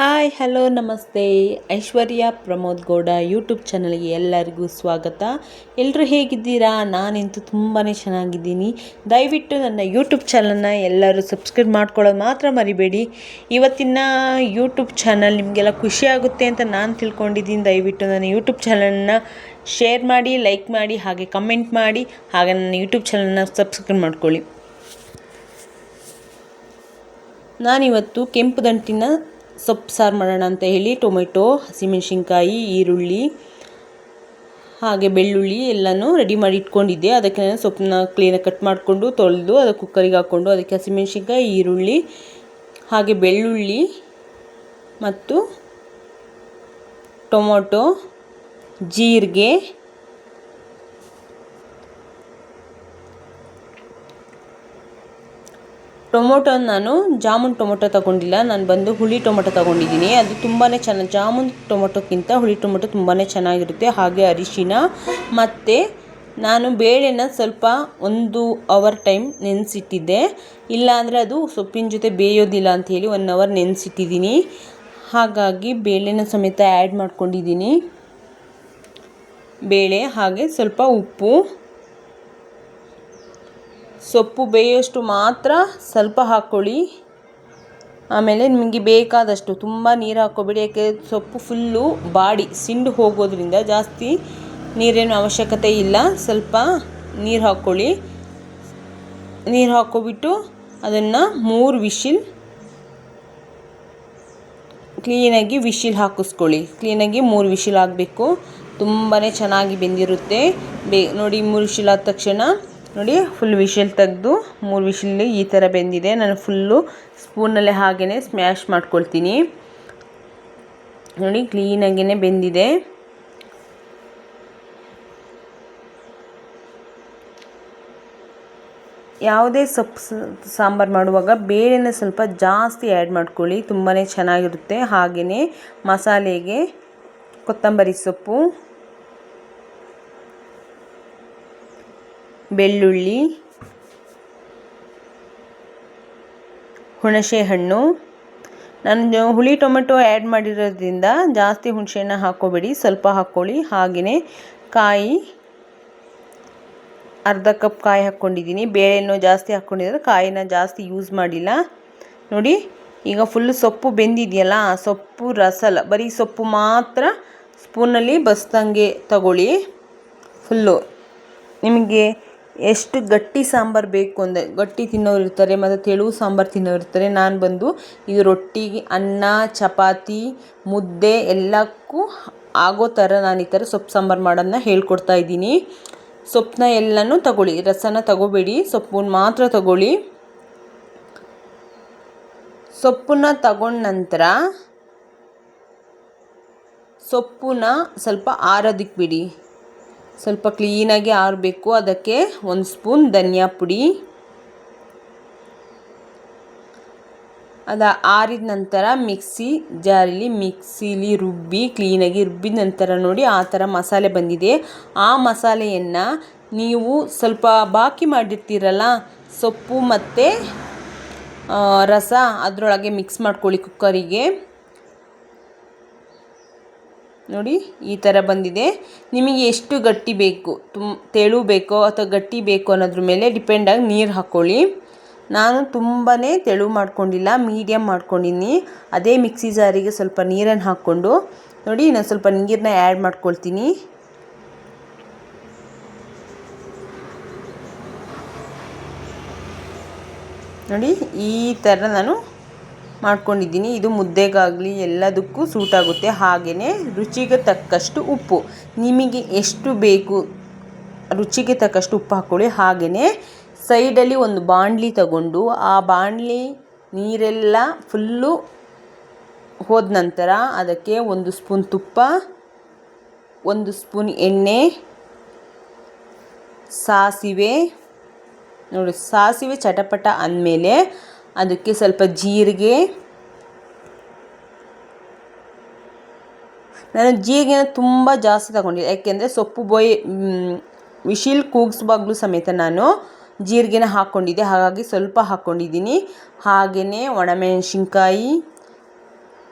Hi hello ನಮಸ್ತೆ. ಐಶ್ವರ್ಯ Pramod Gowda YouTube ಚಾನಲ್ಗೆ ಎಲ್ಲರಿಗೂ ಸ್ವಾಗತ. ಎಲ್ಲರೂ ಹೇಗಿದ್ದೀರಾ? ನಾನಂತೂ ತುಂಬಾ ಚೆನ್ನಾಗಿದ್ದೀನಿ. ದಯವಿಟ್ಟು ನನ್ನ ಯೂಟ್ಯೂಬ್ ಚಾನಲ್ನ ಎಲ್ಲರೂ ಸಬ್ಸ್ಕ್ರೈಬ್ ಮಾಡ್ಕೊಳ್ಳೋದು ಮಾತ್ರ ಮರಿಬೇಡಿ. ಇವತ್ತಿನ ಯೂಟ್ಯೂಬ್ ಚಾನಲ್ ನಿಮಗೆಲ್ಲ ಖುಷಿಯಾಗುತ್ತೆ ಅಂತ ನಾನು ತಿಳ್ಕೊಂಡಿದ್ದೀನಿ. ದಯವಿಟ್ಟು ನನ್ನ ಯೂಟ್ಯೂಬ್ ಚಾನಲ್ನ ಶೇರ್ ಮಾಡಿ, ಲೈಕ್ ಮಾಡಿ, ಹಾಗೆ ಕಮೆಂಟ್ ಮಾಡಿ, ಹಾಗೆ ನನ್ನ ಯೂಟ್ಯೂಬ್ ಚಾನಲ್ನ ಸಬ್ಸ್ಕ್ರೈಬ್ ಮಾಡ್ಕೊಳ್ಳಿ. ನಾನಿವತ್ತು ಕೆಂಪು ದಂಟಿನ ಸೊಪ್ಪು ಸಾರು ಮಾಡೋಣ ಅಂತ ಹೇಳಿ ಟೊಮೆಟೊ, ಹಸಿಮೆಣಸಿನ್ಕಾಯಿ, ಈರುಳ್ಳಿ ಹಾಗೆ ಬೆಳ್ಳುಳ್ಳಿ ಎಲ್ಲನೂ ರೆಡಿ ಮಾಡಿ ಇಟ್ಕೊಂಡಿದ್ದೆ. ಅದಕ್ಕೆ ನಾನು ಸೊಪ್ಪನ್ನ ಕ್ಲೀನಾಗಿ ಕಟ್ ಮಾಡಿಕೊಂಡು ತೊಳೆದು ಅದಕ್ಕೆ ಕುಕ್ಕರಿಗೆ ಹಾಕ್ಕೊಂಡು ಅದಕ್ಕೆ ಹಸಿಮೆಣಸಿನ್ಕಾಯಿ, ಈರುಳ್ಳಿ ಹಾಗೆ ಬೆಳ್ಳುಳ್ಳಿ ಮತ್ತು ಟೊಮೊಟೊ, ಜೀರಿಗೆ, ಟೊಮೊಟೊ ನಾನು ಜಾಮೂನ್ ಟೊಮೊಟೊ ತಗೊಂಡಿಲ್ಲ, ನಾನು ಬಂದು ಹುಳಿ ಟೊಮೊಟೊ ತಗೊಂಡಿದ್ದೀನಿ. ಅದು ತುಂಬಾ ಚೆನ್ನಾಗಿ, ಜಾಮೂನ್ ಟೊಮೊಟೊಕ್ಕಿಂತ ಹುಳಿ ಟೊಮೊಟೊ ತುಂಬಾ ಚೆನ್ನಾಗಿರುತ್ತೆ. ಹಾಗೆ ಅರಿಶಿನ ಮತ್ತು ನಾನು ಬೇಳೆನ ಸ್ವಲ್ಪ 1 ಅವರ್ ಟೈಮ್ ನೆನೆಸಿಟ್ಟಿದ್ದೆ. ಇಲ್ಲಾಂದರೆ ಅದು ಸೊಪ್ಪಿನ ಜೊತೆ ಬೇಯೋದಿಲ್ಲ ಅಂಥೇಳಿ 1 ಅವರ್ ನೆನೆಸಿಟ್ಟಿದ್ದೀನಿ. ಹಾಗಾಗಿ ಬೇಳೆನ ಸಮೇತ ಆ್ಯಡ್ ಮಾಡ್ಕೊಂಡಿದ್ದೀನಿ. ಬೇಳೆ ಹಾಗೆ ಸ್ವಲ್ಪ ಉಪ್ಪು, ಸೊಪ್ಪು ಬೇಯೋಷ್ಟು ಮಾತ್ರ ಸ್ವಲ್ಪ ಹಾಕ್ಕೊಳ್ಳಿ. ಆಮೇಲೆ ನಿಮಗೆ ಬೇಕಾದಷ್ಟು, ತುಂಬ ನೀರು ಹಾಕ್ಕೋಬೇಡಿ, ಯಾಕೆ ಸೊಪ್ಪು ಫುಲ್ಲು ಬಾಡಿ ಸಿಂಡು ಹೋಗೋದ್ರಿಂದ ಜಾಸ್ತಿ ನೀರೇನು ಅವಶ್ಯಕತೆ ಇಲ್ಲ. ಸ್ವಲ್ಪ ನೀರು ಹಾಕ್ಕೊಳ್ಳಿ. ನೀರು ಹಾಕ್ಕೊಬಿಟ್ಟು ಅದನ್ನು 3 ವಿಶಿಲ್ ಕ್ಲೀನಾಗಿ ಹಾಕಿಸ್ಕೊಳ್ಳಿ. ಕ್ಲೀನಾಗಿ 3 ವಿಶಿಲ್ ಆಗಬೇಕು. ತುಂಬಾ ಚೆನ್ನಾಗಿ ಬೆಂದಿರುತ್ತೆ. ನೋಡಿ 3 ವಿಶಿಲ್ ಆದ ತಕ್ಷಣ ನೋಡಿ ಫುಲ್ ವಿಶಿಲ್ ತೆಗೆದು 3 ವಿಶಿಲ್ ಈ ಥರ ಬೆಂದಿದೆ. ನಾನು ಫುಲ್ಲು ಸ್ಪೂನಲ್ಲೇ ಹಾಗೇ ಸ್ಮ್ಯಾಶ್ ಮಾಡ್ಕೊಳ್ತೀನಿ. ನೋಡಿ ಕ್ಲೀನಾಗಿಯೇ ಬೆಂದಿದೆ. ಯಾವುದೇ ಸೊಪ್ಪು ಸಾಂಬಾರು ಮಾಡುವಾಗ ಬೇಳೆನ ಸ್ವಲ್ಪ ಜಾಸ್ತಿ ಆ್ಯಡ್ ಮಾಡ್ಕೊಳ್ಳಿ, ತುಂಬಾ ಚೆನ್ನಾಗಿರುತ್ತೆ. ಹಾಗೆಯೇ ಮಸಾಲೆಗೆ ಕೊತ್ತಂಬರಿ ಸೊಪ್ಪು, ಬೆಳ್ಳುಳ್ಳಿ, ಹುಣಸೆಹಣ್ಣು. ನಾನು ಹುಳಿ ಟೊಮೆಟೊ ಆ್ಯಡ್ ಮಾಡಿರೋದ್ರಿಂದ ಜಾಸ್ತಿ ಹುಣಸೆಹಣ್ಣು ಹಾಕ್ಕೋಬೇಡಿ, ಸ್ವಲ್ಪ ಹಾಕ್ಕೊಳ್ಳಿ. ಹಾಗೆಯೇ ಕಾಯಿ, ಅರ್ಧ ಕಪ್ ಕಾಯಿ ಹಾಕ್ಕೊಂಡಿದ್ದೀನಿ. ಬೇಳೆನೂ ಜಾಸ್ತಿ ಹಾಕ್ಕೊಂಡಿದ್ರೆ ಕಾಯಿನ ಜಾಸ್ತಿ ಯೂಸ್ ಮಾಡಿಲ್ಲ. ನೋಡಿ ಈಗ ಫುಲ್ಲು ಸೊಪ್ಪು ಬೆಂದಿದೆಯಲ್ಲ, ಸೊಪ್ಪು ರಸಲ್ಲ, ಬರೀ ಸೊಪ್ಪು ಮಾತ್ರ ಸ್ಪೂನಲ್ಲಿ ಬಸ್ದಂಗೆ ತಗೊಳ್ಳಿ. ಫುಲ್ಲು ನಿಮಗೆ ಎಷ್ಟು ಗಟ್ಟಿ ಸಾಂಬಾರು ಬೇಕು ಅಂದರೆ, ಗಟ್ಟಿ ತಿನ್ನೋರು ಇರ್ತಾರೆ ಮತ್ತು ತೆಳು ಸಾಂಬಾರು ತಿನ್ನೋರು ಇರ್ತಾರೆ. ನಾನು ಬಂದು ಇದು ರೊಟ್ಟಿಗೆ, ಅನ್ನ, ಚಪಾತಿ, ಮುದ್ದೆ ಎಲ್ಲಕ್ಕೂ ಆಗೋ ಥರ ನಾನು ಈ ಥರ ಸೊಪ್ಪು ಸಾಂಬಾರು ಮಾಡೋದನ್ನ ಹೇಳ್ಕೊಡ್ತಾ ಇದ್ದೀನಿ. ಸೊಪ್ಪನ್ನ ಎಲ್ಲನೂ ತಗೊಳ್ಳಿ, ರಸನ ತಗೋಬೇಡಿ, ಸೊಪ್ಪನ್ನು ಮಾತ್ರ ತಗೊಳ್ಳಿ. ಸೊಪ್ಪನ್ನ ತಗೊಂಡ ನಂತರ ಸೊಪ್ಪನ್ನ ಸ್ವಲ್ಪ ಆರೋದಕ್ಕೆ ಬಿಡಿ. ಸ್ವಲ್ಪ ಕ್ಲೀನಾಗಿ ಆರಬೇಕು. ಅದಕ್ಕೆ 1 ಸ್ಪೂನ್ ಧನಿಯಾ ಪುಡಿ. ಅದು ಆರಿದ ನಂತರ ಮಿಕ್ಸಿಲಿ ಕ್ಲೀನಾಗಿ ರುಬ್ಬಿದ ನಂತರ ನೋಡಿ ಆ ಥರ ಮಸಾಲೆ ಬಂದಿದೆ. ಆ ಮಸಾಲೆಯನ್ನು ನೀವು ಸ್ವಲ್ಪ ಬಾಕಿ ಮಾಡಿರ್ತೀರಲ್ಲ ಸೊಪ್ಪು ಮತ್ತು ರಸ, ಅದರೊಳಗೆ ಮಿಕ್ಸ್ ಮಾಡ್ಕೊಳ್ಳಿ ಕುಕ್ಕರಿಗೆ. ನೋಡಿ ಈ ಥರ ಬಂದಿದೆ. ನಿಮಗೆ ಎಷ್ಟು ಗಟ್ಟಿ ಬೇಕು, ತೆಳು ಬೇಕೋ ಅಥವಾ ಗಟ್ಟಿ ಬೇಕೋ ಅನ್ನೋದ್ರ ಮೇಲೆ ಡಿಪೆಂಡಾಗಿ ನೀರು ಹಾಕ್ಕೊಳ್ಳಿ. ನಾನು ತುಂಬಾ ತೆಳು ಮಾಡ್ಕೊಂಡಿಲ್ಲ, ಮೀಡಿಯಮ್ ಮಾಡ್ಕೊಂಡಿನಿ. ಅದೇ ಮಿಕ್ಸಿ ಜಾರಿಗೆ ಸ್ವಲ್ಪ ನೀರನ್ನು ಹಾಕ್ಕೊಂಡು ನೋಡಿ ನಾನು ಸ್ವಲ್ಪ ನೀರನ್ನ ಆ್ಯಡ್ ಮಾಡ್ಕೊಳ್ತೀನಿ. ನೋಡಿ ಈ ಥರ ನಾನು ಮಾಡ್ಕೊಂಡಿದ್ದೀನಿ. ಇದು ಮುದ್ದೆಗಾಗಲಿ ಎಲ್ಲದಕ್ಕೂ ಸೂಟ್ ಆಗುತ್ತೆ. ಹಾಗೆಯೇ ರುಚಿಗೆ ತಕ್ಕಷ್ಟು ಉಪ್ಪು, ನಿಮಗೆ ಎಷ್ಟು ಬೇಕು ರುಚಿಗೆ ತಕ್ಕಷ್ಟು ಉಪ್ಪು ಹಾಕ್ಕೊಳ್ಳಿ. ಹಾಗೆಯೇ ಸೈಡಲ್ಲಿ ಒಂದು ಬಾಣಲಿ ತಗೊಂಡು ಆ ಬಾಣಲಿ ನೀರೆಲ್ಲ ಫುಲ್ಲು ಹೋದ ನಂತರ ಅದಕ್ಕೆ 1 ಸ್ಪೂನ್ ತುಪ್ಪ, 1 ಸ್ಪೂನ್ ಎಣ್ಣೆ, ಸಾಸಿವೆ. ನೋಡಿ ಸಾಸಿವೆ ಚಟಪಟ ಅಂದಮೇಲೆ ಅದಕ್ಕೆ ಸ್ವಲ್ಪ ಜೀರಿಗೆ. ನಾನು ಜೀರಿಗೆನ ತುಂಬ ಜಾಸ್ತಿ ತಗೊಂಡಿದ್ದೆ, ಯಾಕೆಂದರೆ ಸೊಪ್ಪು ವಿಶಿಲ್ ಕೂಗಿಸುವಾಗಲೂ ಸಮೇತ ನಾನು ಜೀರಿಗೆನ ಹಾಕ್ಕೊಂಡಿದ್ದೆ, ಹಾಗಾಗಿ ಸ್ವಲ್ಪ ಹಾಕ್ಕೊಂಡಿದ್ದೀನಿ. ಹಾಗೆಯೇ ಒಣಮೆಣಸಿನ್ಕಾಯಿ,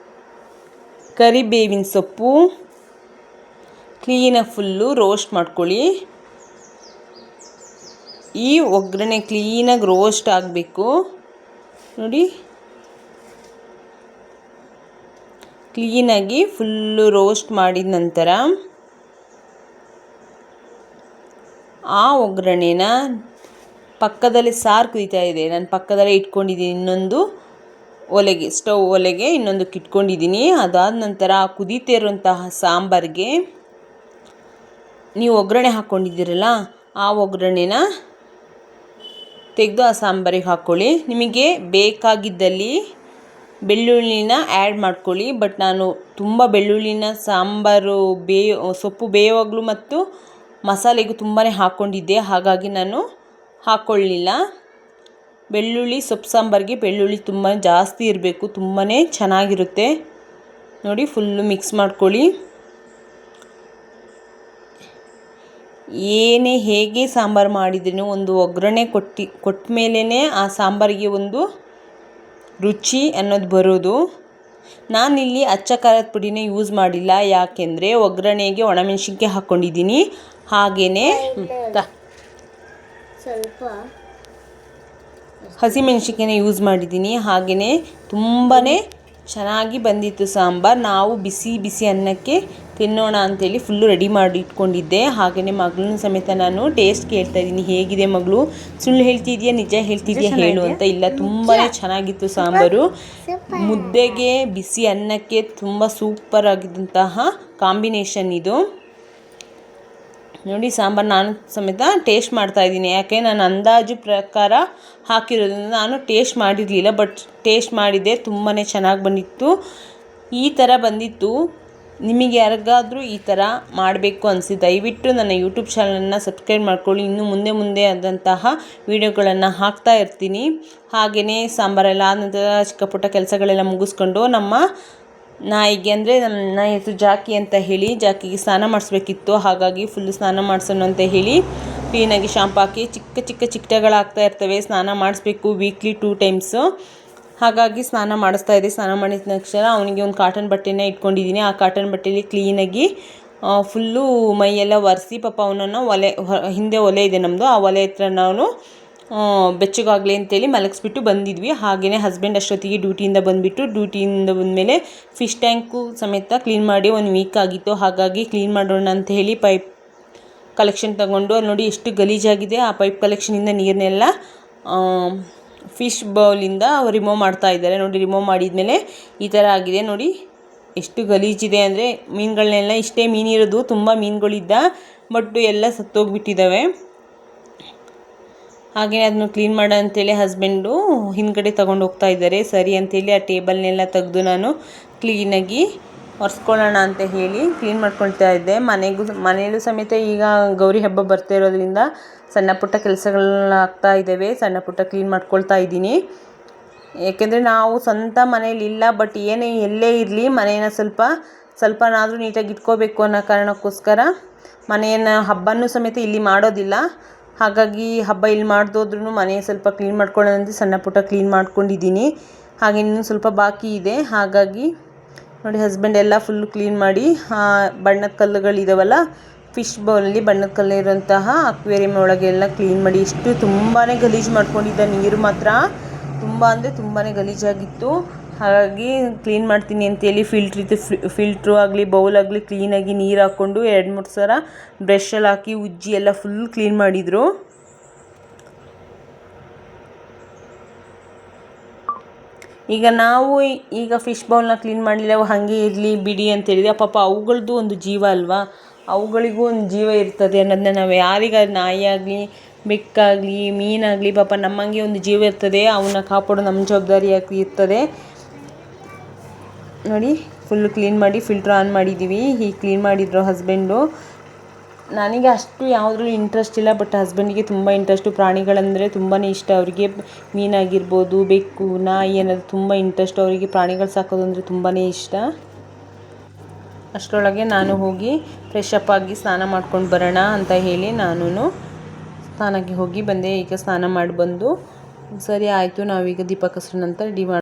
ಕರಿಬೇವಿನ ಸೊಪ್ಪು ಕ್ಲೀನಾಗಿ ಫುಲ್ಲು ರೋಸ್ಟ್ ಮಾಡ್ಕೊಳ್ಳಿ. ಈ ಒಗ್ಗರಣೆ ಕ್ಲೀನಾಗಿ ರೋಸ್ಟ್ ಆಗಬೇಕು ನೋಡಿ. ಕ್ಲೀನಾಗಿ ಫುಲ್ಲು ರೋಸ್ಟ್ ಮಾಡಿದ ನಂತರ ಆ ಒಗ್ಗರಣೆನ ಪಕ್ಕದಲ್ಲಿ ಸಾರು ಕುದೀತಾ ಇದೆ, ನಾನು ಪಕ್ಕದಲ್ಲೇ ಇಟ್ಕೊಂಡಿದ್ದೀನಿ. ಇನ್ನೊಂದು ಒಲೆಗೆ, ಸ್ಟವ್ ಒಲೆಗೆ ಇನ್ನೊಂದಕ್ಕೆ ಇಟ್ಕೊಂಡಿದ್ದೀನಿ. ಅದಾದ ನಂತರ ಆ ಕುದೀತಾ ಇರುವಂತಹ ಸಾಂಬಾರಿಗೆ ನೀವು ಒಗ್ಗರಣೆ ಹಾಕ್ಕೊಂಡಿದ್ದೀರಲ್ಲ, ಆ ಒಗ್ಗರಣೆನ ತೆಗೆದು ಆ ಸಾಂಬಾರಿಗೆ ಹಾಕ್ಕೊಳ್ಳಿ. ನಿಮಗೆ ಬೇಕಾಗಿದ್ದಲ್ಲಿ ಬೆಳ್ಳುಳ್ಳಿನ ಆ್ಯಡ್ ಮಾಡ್ಕೊಳ್ಳಿ. ಬಟ್ ನಾನು ತುಂಬ ಬೆಳ್ಳುಳ್ಳಿನ ಸಾಂಬಾರು ಸೊಪ್ಪು ಬೇಯುವಾಗಲೂ ಮತ್ತು ಮಸಾಲೆಗೂ ತುಂಬಾ ಹಾಕ್ಕೊಂಡಿದ್ದೆ, ಹಾಗಾಗಿ ನಾನು ಹಾಕ್ಕೊಳ್ಳಿಲ್ಲ. ಬೆಳ್ಳುಳ್ಳಿ ಸೊಪ್ಪು ಸಾಂಬಾರಿಗೆ ಬೆಳ್ಳುಳ್ಳಿ ತುಂಬ ಜಾಸ್ತಿ ಇರಬೇಕು, ತುಂಬಾ ಚೆನ್ನಾಗಿರುತ್ತೆ ನೋಡಿ. ಫುಲ್ಲು ಮಿಕ್ಸ್ ಮಾಡ್ಕೊಳ್ಳಿ. ಏನೇ ಹೇಗೆ ಸಾಂಬಾರು ಮಾಡಿದ್ರೂ ಒಂದು ಒಗ್ಗರಣೆ ಕೊಟ್ಟ ಮೇಲೇ ಆ ಸಾಂಬಾರಿಗೆ ಒಂದು ರುಚಿ ಅನ್ನೋದು ಬರೋದು. ನಾನಿಲ್ಲಿ ಅಚ್ಚ ಖಾರದ ಪುಡಿನೇ ಯೂಸ್ ಮಾಡಿಲ್ಲ, ಯಾಕೆಂದರೆ ಒಗ್ಗರಣೆಗೆ ಒಣಮೆಣಸಿನ್ಕಾಯಿ ಹಾಕ್ಕೊಂಡಿದ್ದೀನಿ. ಹಾಗೆಯೇ ಸ್ವಲ್ಪ ಹಸಿಮೆಣಸಿನ್ಕಾಯಿನ ಯೂಸ್ ಮಾಡಿದ್ದೀನಿ. ಹಾಗೆಯೇ ತುಂಬಾ ಚೆನ್ನಾಗಿ ಬಂದಿತ್ತು ಸಾಂಬಾರು. ನಾವು ಬಿಸಿ ಬಿಸಿ ಅನ್ನಕ್ಕೆ ತಿನ್ನೋಣ ಅಂಥೇಳಿ ಫುಲ್ಲು ರೆಡಿ ಮಾಡಿ ಇಟ್ಕೊಂಡಿದ್ದೆ. ಹಾಗೆಯೇ ಮಗಳನ್ನ ಸಮೇತ ನಾನು ಟೇಸ್ಟ್ ಕೇಳ್ತಾ ಇದ್ದೀನಿ, ಹೇಗಿದೆ ಮಗಳು, ಸುಳ್ಳು ಹೇಳ್ತಿದ್ಯಾ ನಿಜ ಹೇಳ್ತಿದ್ಯಾ ಹೇಳು ಅಂತ. ಇಲ್ಲ, ತುಂಬಾ ಚೆನ್ನಾಗಿತ್ತು ಸಾಂಬಾರು. ಮುದ್ದೆಗೆ ಬಿಸಿ ಅನ್ನಕ್ಕೆ ತುಂಬ ಸೂಪರ್ ಆಗಿದ್ದಂತಹ ಕಾಂಬಿನೇಷನ್ ಇದು ನೋಡಿ. ಸಾಂಬಾರು ನಾನು ಸಮೇತ ಟೇಸ್ಟ್ ಮಾಡ್ತಾಯಿದ್ದೀನಿ, ಯಾಕೆ ನಾನು ಅಂದಾಜು ಪ್ರಕಾರ ಹಾಕಿರೋದ್ರಿಂದ ನಾನು ಟೇಸ್ಟ್ ಮಾಡಿರಲಿಲ್ಲ. ಬಟ್ ಟೇಸ್ಟ್ ಮಾಡಿದ್ದೆ, ತುಂಬಾ ಚೆನ್ನಾಗಿ ಬಂದಿತ್ತು. ಈ ಥರ ಬಂದಿತ್ತು. ನಿಮಗೆ ಯಾರಿಗಾದರೂ ಈ ಥರ ಮಾಡಬೇಕು ಅನಿಸಿ ದಯವಿಟ್ಟು ನನ್ನ ಯೂಟ್ಯೂಬ್ ಚಾನಲನ್ನು ಸಬ್ಸ್ಕ್ರೈಬ್ ಮಾಡ್ಕೊಳ್ಳಿ. ಇನ್ನು ಮುಂದೆ ಆದಂತಹ ವೀಡಿಯೋಗಳನ್ನು ಹಾಕ್ತಾ ಇರ್ತೀನಿ. ಹಾಗೆಯೇ ಸಾಂಬಾರೆಲ್ಲ ಆದ ನಂತರ ಚಿಕ್ಕ ಪುಟ್ಟ ಕೆಲಸಗಳೆಲ್ಲ ಮುಗಿಸ್ಕೊಂಡು ನಮ್ಮ ನಾಯಿಗೆ, ಅಂದರೆ ನಮ್ಮ ನಾಯಿ ಹೆಸರು ಜಾಕಿ ಅಂತ ಹೇಳಿ, ಜಾಕಿಗೆ ಸ್ನಾನ ಮಾಡಿಸ್ಬೇಕಿತ್ತು. ಹಾಗಾಗಿ ಫುಲ್ಲು ಸ್ನಾನ ಮಾಡಿಸೋಣ ಅಂತ ಹೇಳಿ ಕ್ಲೀನಾಗಿ ಶಾಂಪು ಹಾಕಿ ಚಿಕ್ಕಗಳಾಗ್ತಾ ಇರ್ತವೆ, ಸ್ನಾನ ಮಾಡಿಸ್ಬೇಕು ವೀಕ್ಲಿ 2 ಟೈಮ್ಸು. ಹಾಗಾಗಿ ಸ್ನಾನ ಮಾಡಿಸ್ತಾ ಇದ್ದೆ. ಸ್ನಾನ ಮಾಡಿದ ತಕ್ಷಣ ಅವನಿಗೆ ಒಂದು ಕಾಟನ್ ಬಟ್ಟೆನ ಇಟ್ಕೊಂಡಿದ್ದೀನಿ. ಆ ಕಾಟನ್ ಬಟ್ಟೆಯಲ್ಲಿ ಕ್ಲೀನಾಗಿ ಫುಲ್ಲು ಮೈಯೆಲ್ಲ ಒರೆಸಿ, ಪಾಪ ಅವನನ್ನು ಹಿಂದೆ ಒಲೆ ಇದೆ ನಮ್ಮದು, ಆ ಒಲೆ ಹತ್ರ ನಾವು ಬೆಚ್ಚಗಾಗಲಿ ಅಂತೇಳಿ ಮಲಗಿಸ್ಬಿಟ್ಟು ಬಂದಿದ್ವಿ. ಹಾಗೆಯೇ ಹಸ್ಬೆಂಡ್ ಅಷ್ಟೊತ್ತಿಗೆ ಡ್ಯೂಟಿಯಿಂದ ಬಂದಮೇಲೆ ಫಿಶ್ ಟ್ಯಾಂಕು ಸಮೇತ ಕ್ಲೀನ್ ಮಾಡಿ 1 ವೀಕ್ ಆಗಿತ್ತು. ಹಾಗಾಗಿ ಕ್ಲೀನ್ ಮಾಡೋಣ ಅಂತ ಹೇಳಿ ಪೈಪ್ ಕಲೆಕ್ಷನ್ ತಗೊಂಡು, ಅಲ್ಲಿ ನೋಡಿ ಎಷ್ಟು ಗಲೀಜಾಗಿದೆ. ಆ ಪೈಪ್ ಕಲೆಕ್ಷನಿಂದ ನೀರನ್ನೆಲ್ಲ ಫಿಶ್ ಬೌಲಿಂದ ರಿಮೂವ್ ಮಾಡ್ತಾ ಇದ್ದಾರೆ ನೋಡಿ. ರಿಮೂವ್ ಮಾಡಿದ್ಮೇಲೆ ಈ ಥರ ಆಗಿದೆ ನೋಡಿ, ಎಷ್ಟು ಗಲೀಜಿದೆ ಅಂದರೆ. ಮೀನುಗಳನ್ನೆಲ್ಲ, ಇಷ್ಟೇ ಮೀನಿರೋದು, ತುಂಬ ಮೀನುಗಳಿದ್ದ, ಬಟ್ ಎಲ್ಲ ಸತ್ತೋಗ್ಬಿಟ್ಟಿದ್ದಾವೆ. ಹಾಗೆಯೇ ಅದನ್ನು ಕ್ಲೀನ್ ಮಾಡೋ ಅಂತೇಳಿ ಹಸ್ಬೆಂಡು ಹಿಂದ್ಗಡೆ ತೊಗೊಂಡು ಹೋಗ್ತಾ ಇದ್ದಾರೆ. ಸರಿ ಅಂತೇಳಿ ಆ ಟೇಬಲ್ನೆಲ್ಲ ತೆಗೆದು ನಾನು ಕ್ಲೀನಾಗಿ ಒರೆಸ್ಕೊಳ್ಳೋಣ ಅಂತ ಹೇಳಿ ಕ್ಲೀನ್ ಮಾಡ್ಕೊಳ್ತಾ ಇದ್ದೆ. ಮನೆಯಲ್ಲೂ ಸಮೇತ ಈಗ ಗೌರಿ ಹಬ್ಬ ಬರ್ತಾ ಇರೋದ್ರಿಂದ ಸಣ್ಣ ಪುಟ್ಟ ಕೆಲಸಗಳಾಗ್ತಾ ಇದ್ದಾವೆ. ಸಣ್ಣ ಪುಟ್ಟ ಕ್ಲೀನ್ ಮಾಡ್ಕೊಳ್ತಾ ಇದ್ದೀನಿ. ಏಕೆಂದರೆ ನಾವು ಸ್ವಂತ ಮನೇಲಿ ಇಲ್ಲ, ಬಟ್ ಎಲ್ಲೇ ಇರಲಿ ಮನೆಯನ್ನು ಸ್ವಲ್ಪನಾದರೂ ನೀಟಾಗಿ ಇಟ್ಕೋಬೇಕು ಅನ್ನೋ ಕಾರಣಕ್ಕೋಸ್ಕರ ಮನೆಯನ್ನು ಹಬ್ಬನೂ ಸಮೇತ ಇಲ್ಲಿ ಮಾಡೋದಿಲ್ಲ. ಹಾಗಾಗಿ ಹಬ್ಬ ಇಲ್ಲಿ ಮಾಡ್ದೋದ್ರೂ ಮನೆ ಸ್ವಲ್ಪ ಕ್ಲೀನ್ ಮಾಡ್ಕೊಳ್ಳೋದಂತೆ ಸಣ್ಣ ಪುಟ್ಟ ಕ್ಲೀನ್ ಮಾಡ್ಕೊಂಡಿದ್ದೀನಿ. ಹಾಗೆ ಇನ್ನೂ ಸ್ವಲ್ಪ ಬಾಕಿ ಇದೆ. ಹಾಗಾಗಿ ನೋಡಿ, ಹಸ್ಬೆಂಡ್ ಎಲ್ಲ ಫುಲ್ಲು ಕ್ಲೀನ್ ಮಾಡಿ ಬಣ್ಣದ ಕಲ್ಲುಗಳಿದಾವಲ್ಲ, ಫಿಶ್ ಬೌಲಲ್ಲಿ ಬಣ್ಣದ ಕಲ್ಲಿರುವಂತಹ ಅಕ್ವೇರಿಯಂ ಒಳಗೆಲ್ಲ ಕ್ಲೀನ್ ಮಾಡಿ, ತುಂಬಾ ಗಲೀಜು ಮಾಡ್ಕೊಂಡಿದ್ದ. ನೀರು ಮಾತ್ರ ತುಂಬ ಅಂದರೆ ತುಂಬಾ ಗಲೀಜಾಗಿತ್ತು. ಹಾಗಾಗಿ ಕ್ಲೀನ್ ಮಾಡ್ತೀನಿ ಅಂತೇಳಿ ಫಿಲ್ಟ್ರು ಆಗಲಿ ಬೌಲ್ ಆಗಲಿ ಕ್ಲೀನಾಗಿ ನೀರು ಹಾಕ್ಕೊಂಡು 2-3 ಸಲ ಬ್ರಷಲ್ಲಿ ಹಾಕಿ ಉಜ್ಜಿ ಎಲ್ಲ ಫುಲ್ ಕ್ಲೀನ್ ಮಾಡಿದರು. ಈಗ ಫಿಶ್ ಬೌಲ್ನ ಕ್ಲೀನ್ ಮಾಡಲಿಲ್ಲ, ಹಾಗೆ ಇರಲಿ ಬಿಡಿ ಅಂತೇಳಿದೆ. ಪಾಪ ಅವುಗಳದ್ದು ಒಂದು ಜೀವ ಅಲ್ವಾ, ಅವುಗಳಿಗೂ ಒಂದು ಜೀವ ಇರ್ತದೆ ಅನ್ನೋದನ್ನ ನಾವು ಯಾರಿಗಾದ್ರೂ, ನಾಯಿ ಆಗಲಿ ಬೆಕ್ಕಾಗಲಿ ಮೀನಾಗಲಿ, ಪಾಪ ನಮ್ಮಂಗೆ ಒಂದು ಜೀವ ಇರ್ತದೆ, ಅವನ್ನ ಕಾಪಾಡೋ ನಮ್ಮ ಜವಾಬ್ದಾರಿಯಾಗಿ ಇರ್ತದೆ ನೋಡಿ. ಫುಲ್ಲು ಕ್ಲೀನ್ ಮಾಡಿ ಫಿಲ್ಟ್ರ್ ಆನ್ ಮಾಡಿದ್ದೀವಿ. ಹೀಗೆ ಕ್ಲೀನ್ ಮಾಡಿದ್ರು ಹಸ್ಬೆಂಡು. ನನಗೆ ಅಷ್ಟು ಯಾವುದ್ರಲ್ಲೂ ಇಂಟ್ರೆಸ್ಟ್ ಇಲ್ಲ, ಬಟ್ ಹಸ್ಬೆಂಡಿಗೆ ತುಂಬ ಇಂಟ್ರೆಸ್ಟು. ಪ್ರಾಣಿಗಳಂದರೆ ತುಂಬಾ ಇಷ್ಟ ಅವರಿಗೆ. ಮೀನಾಗಿರ್ಬೋದು, ಬೆಕ್ಕು, ನಾಯಿ ಅನ್ನೋದು ತುಂಬ ಇಂಟ್ರೆಸ್ಟ್ ಅವರಿಗೆ. ಪ್ರಾಣಿಗಳು ಸಾಕೋದು ಅಂದರೆ ತುಂಬಾ ಇಷ್ಟ. ಅಷ್ಟರೊಳಗೆ ನಾನು ಹೋಗಿ ಫ್ರೆಶ್ ಅಪ್ ಆಗಿ ಸ್ನಾನ ಮಾಡ್ಕೊಂಡು ಬರೋಣ ಅಂತ ಹೇಳಿ ನಾನು ಸ್ನಾನಕ್ಕೆ ಹೋಗಿ ಬಂದೆ. ಈಗ ಸ್ನಾನ ಮಾಡಿ ಬಂದು ಸರಿ ಆಯಿತು, ನಾವೀಗ ದೀಪ ಕಸರ ನಂತರ ರೆಡಿ